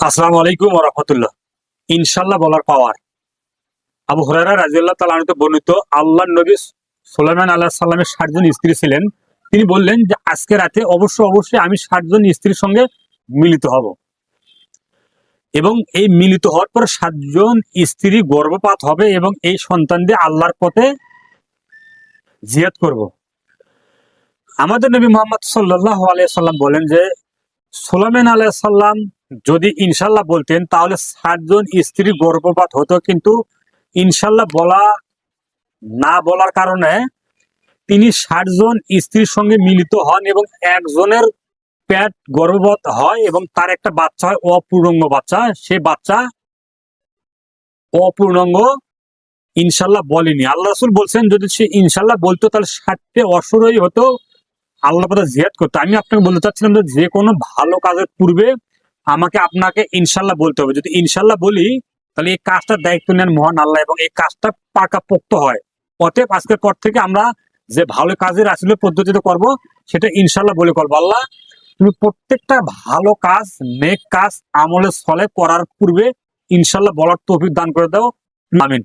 আসসালামু আলাইকুম ওয়া রাহমাতুল্লাহ। ইনশাআল্লাহ বলার পাওয়ার। আবু হুরায়রা রাদিয়াল্লাহু তাআলা আনহু বর্ণিত, আল্লাহর নবী সুলাইমান আলাইহিস সালামের ৬০ জন স্ত্রী ছিলেন। তিনি বললেন যে আজকে রাতে অবশ্যই আমি ৬০ জন স্ত্রীর সঙ্গে মিলিত হব, এবং এই মিলিত হওয়ার পর ৭ জন স্ত্রী গর্ভপাত হবে এবং এই সন্তান দিয়ে আল্লাহর পথে জিহাদ করব। আমাদের নবী মুহাম্মদ সাল্লাল্লাহু আলাইহি সাল্লাম বলেন যে সুলাইমান আলাইহিস সালাম যদি ইনশাআল্লাহ বলতেন তাহলে ৬০ জন স্ত্রী গর্ভপাত হতো, কিন্তু ইনশাআল্লাহ না বলার কারণে তিনি ৬০ জন স্ত্রীর সঙ্গে মিলিত হন এবং একজনের পেট গর্ভপাত হয় এবং তার একটা বাচ্চা হয়, অপূর্ণাঙ্গ বাচ্চা। সে বাচ্চা অপূর্ণাঙ্গ ইনশাআল্লাহ বলেনি। আল্লাহ রাসূল বলছেন যদি সে ইনশাআল্লাহ বলতো তাহলে ৬০টি অশ্বরোহী হতো, আল্লাহ পথে জিহাদ করতো। আমি আপনাকে বলতে চাচ্ছিলাম যে কোনো ভালো কাজের পূর্বে আপনাকে ইনশাআল্লাহ বলতে হবে। যদি ইনশাআল্লাহ বলি তাহলে এই কাজটার দায়িত্ব নেন মহান আল্লাহ এবং এই কাজটা পাকাপোক্ত হয়। অতএব আজকের পর থেকে আমরা যে ভালো কাজের আসলে পদ্ধতিতে করব সেটা ইনশাআল্লাহ বলে করবো। আল্লাহ তুমি প্রত্যেকটা ভালো কাজ, নেক কাজ, আমলে সলে করার পূর্বে ইনশাআল্লাহ বলার তৌফিক দান করে দাও। আমিন।